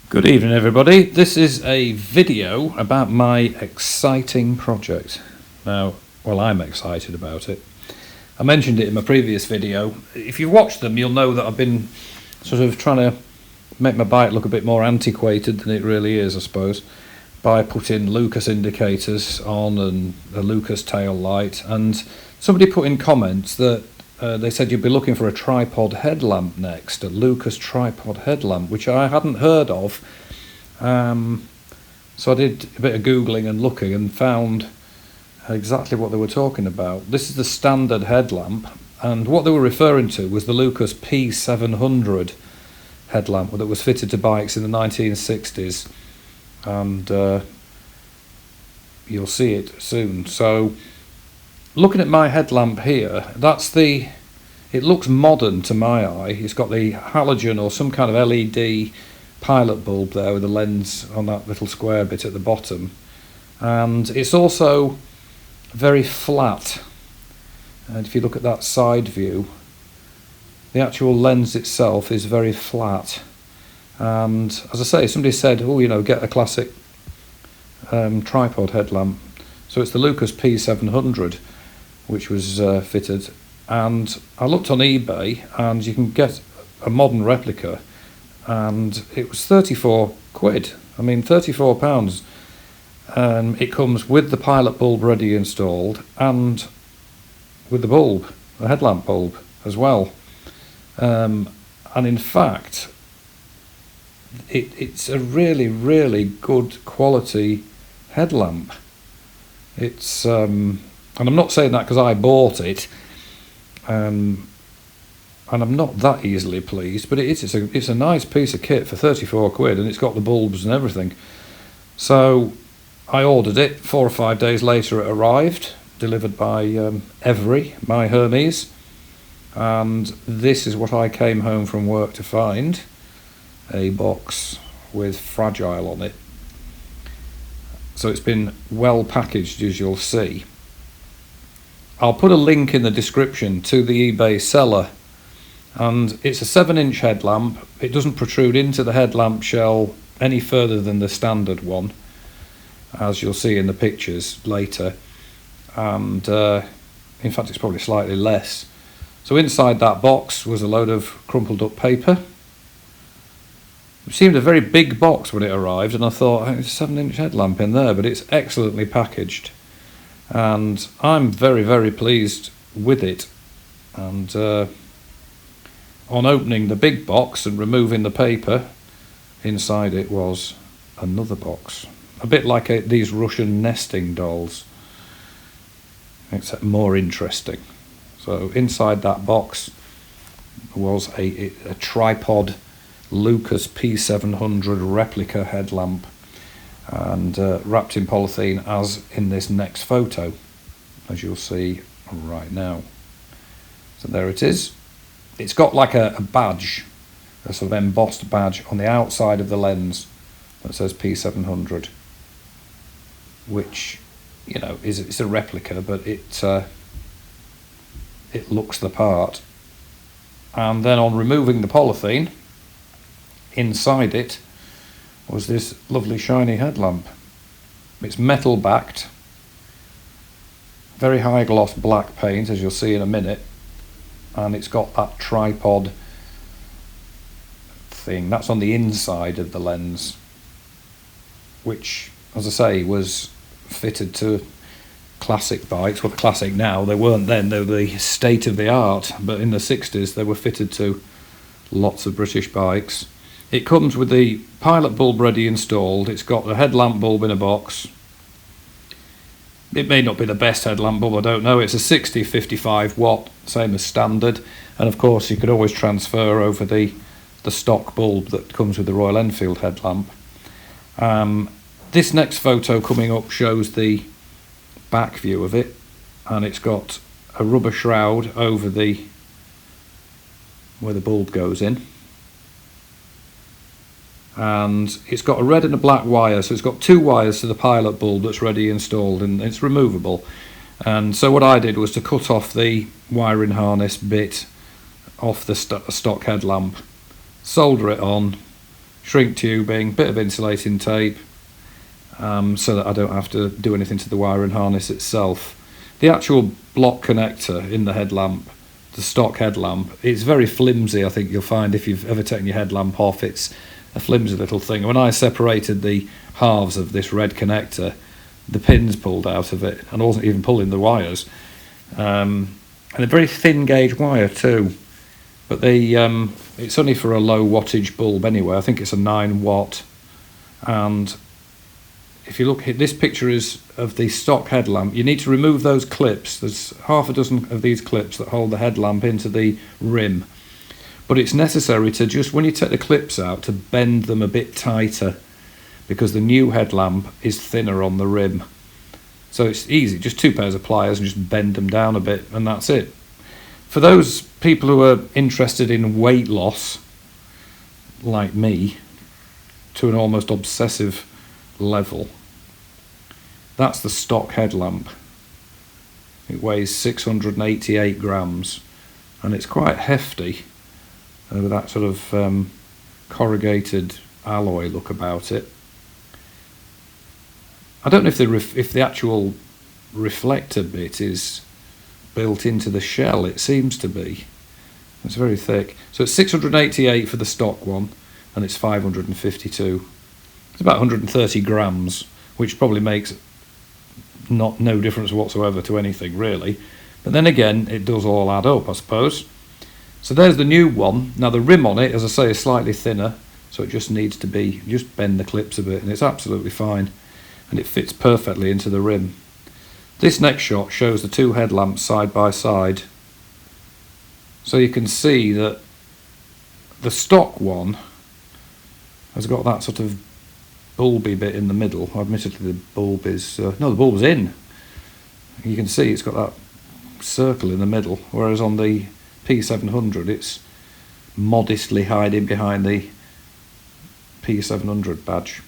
Good evening everybody, this is a video about my exciting project. Now, well, I'm excited about it. I mentioned it in my previous video. If you've watched them, you'll know that I've been sort of trying to make my bike look a bit more antiquated than it really is, I suppose, by putting Lucas indicators on and a Lucas tail light. And somebody put in comments that they said you'd be looking for a tripod headlamp next, a Lucas tripod headlamp, which I hadn't heard of. So I did a bit of Googling and looking and found exactly what they were talking about. This is the standard headlamp, and what they were referring to was the Lucas P700 headlamp that was fitted to bikes in the 1960s, and you'll see it soon. So looking at my headlamp here, it looks modern to my eye. It's got the halogen or some kind of LED pilot bulb there with the lens on that little square bit at the bottom, and it's also very flat. And if you look at that side view, the actual lens itself is very flat. And as I say, somebody said, oh, you know, get a classic tripod headlamp. So it's the Lucas P700 which was fitted, and I looked on eBay and you can get a modern replica, and it was 34 quid. I mean, £34. It comes with the pilot bulb ready installed and with the bulb, the headlamp bulb as well. And in fact, it's a really good quality headlamp. It's and I'm not saying that because I bought it, and I'm not that easily pleased, but it's a nice piece of kit for 34 quid, and it's got the bulbs and everything. So I ordered it. 4 or 5 days later it arrived, delivered by Every, my Hermes, and this is what I came home from work to find: a box with Fragile on it. So it's been well packaged, as you'll see. I'll put a link in the description to the eBay seller, and it's a 7-inch headlamp. It doesn't protrude into the headlamp shell any further than the standard one, as you'll see in the pictures later, and in fact it's probably slightly less. So inside that box was a load of crumpled up paper. It seemed a very big box when it arrived, and I thought, oh, it's a 7-inch headlamp in there, but it's excellently packaged. And I'm very pleased with it. And on opening the big box and removing the paper, inside it was another box, a bit like these Russian nesting dolls, except more interesting. So inside that box was a tripod Lucas P700 replica headlamp, and wrapped in polythene, as in this next photo, as you'll see right now. So there it is. It's got like a badge, a sort of embossed badge on the outside of the lens that says P700, which, you know, it's a replica, but it looks the part. And then on removing the polythene, inside it was this lovely shiny headlamp. It's metal backed, very high gloss black paint, as you'll see in a minute, and it's got that tripod thing that's on the inside of the lens, which, as I say, was fitted to classic bikes. Well, classic now, they weren't then, they were the state of the art, but in the 60s they were fitted to lots of British bikes. It comes with the pilot bulb ready installed. It's got the headlamp bulb in a box. It may not be the best headlamp bulb, I don't know. It's a 60-55 watt, same as standard. And of course you could always transfer over the stock bulb that comes with the Royal Enfield headlamp. This next photo coming up shows the back view of it, and it's got a rubber shroud over where the bulb goes in. And it's got a red and a black wire, so it's got 2 wires to the pilot bulb that's ready installed, and it's removable. And so what I did was to cut off the wiring harness bit off the stock headlamp, solder it on, shrink tubing, bit of insulating tape, so that I don't have to do anything to the wire and harness itself. The actual block connector in the headlamp, the stock headlamp, it's very flimsy. I think you'll find if you've ever taken your headlamp off, it's a flimsy little thing. When I separated the halves of this red connector, the pins pulled out of it, and I wasn't even pulling the wires. And a very thin gauge wire too, but it's only for a low wattage bulb anyway. I think it's a 9 watt, and if you look at this picture is of the stock headlamp, you need to remove those clips. There's half a dozen of these clips that hold the headlamp into the rim, but it's necessary to just, when you take the clips out, to bend them a bit tighter, because the new headlamp is thinner on the rim. So it's easy, just 2 pairs of pliers and just bend them down a bit, and that's it. For those people who are interested in weight loss, like me, to an almost obsessive level, that's the stock headlamp. It weighs 688 grams, and it's quite hefty, with that sort of corrugated alloy look about it. I don't know if the actual reflector bit is built into the shell. It seems to be. It's very thick. So it's 688 for the stock one, and it's 552. It's about 130 grams, which probably makes no difference whatsoever to anything really. But then again, it does all add up, I suppose. So there's the new one. Now the rim on it, as I say, is slightly thinner, so it just needs to be, just bend the clips a bit, and it's absolutely fine. And it fits perfectly into the rim. This next shot shows the 2 headlamps side by side. So you can see that the stock one has got that sort of bulby bit in the middle. Admittedly the bulb is, no, the bulb's in. You can see it's got that circle in the middle, whereas on the P700 it's modestly hiding behind the P700 badge.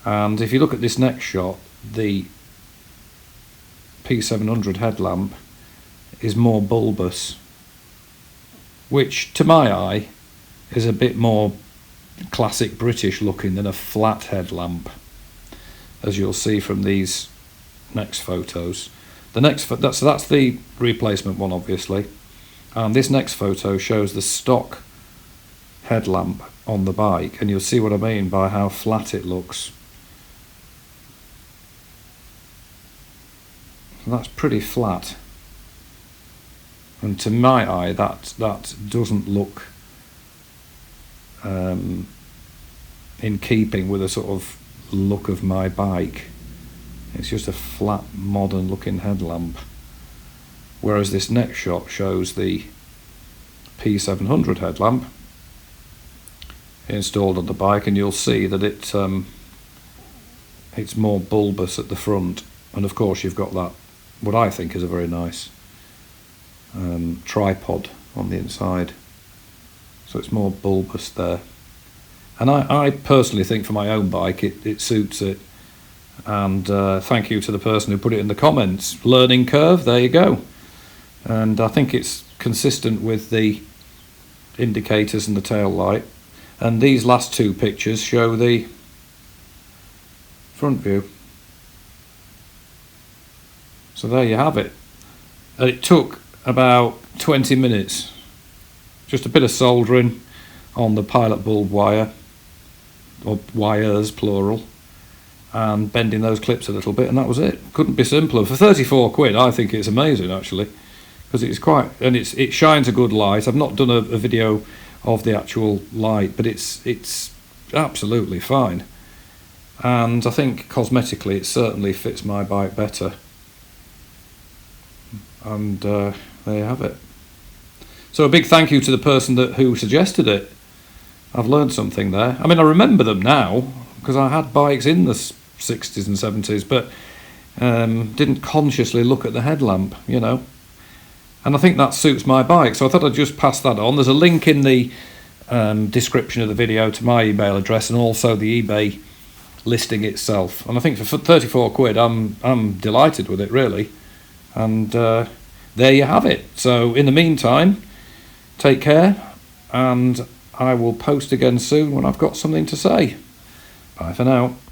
And if you look at this next shot, the P700 headlamp is more bulbous, which to my eye is a bit more classic British looking than a flat headlamp, as you'll see from these next photos. That's the replacement one, obviously, and this next photo shows the stock headlamp on the bike, and you'll see what I mean by how flat it looks. That's pretty flat, and to my eye that doesn't look in keeping with a sort of look of my bike. It's just a flat modern looking headlamp, whereas this next shot shows the P700 headlamp installed on the bike, and you'll see that it's more bulbous at the front, and of course you've got that, what I think is a very nice tripod on the inside, so it's more bulbous there. And I personally think for my own bike it suits it, and thank you to the person who put it in the comments. Learning curve, there you go. And I think it's consistent with the indicators and the tail light, and these last 2 pictures show the front view. So there you have it. And it took about 20 minutes. Just a bit of soldering on the pilot bulb wire, or wires plural, and bending those clips a little bit, and that was it. Couldn't be simpler. For 34 quid, I think it's amazing actually, because it's quite, and it shines a good light. I've not done a video of the actual light, but it's absolutely fine. And I think cosmetically it certainly fits my bike better. And there you have it. So a big thank you to the person who suggested it. I've learned something there. I mean, I remember them now because I had bikes in the 60s and 70s, but didn't consciously look at the headlamp, you know. And I think that suits my bike, so I thought I'd just pass that on. There's a link in the description of the video to my email address, and also the eBay listing itself. And I think for 34 quid, I'm delighted with it, really. And there you have it. So in the meantime, take care, and I will post again soon when I've got something to say. Bye for now.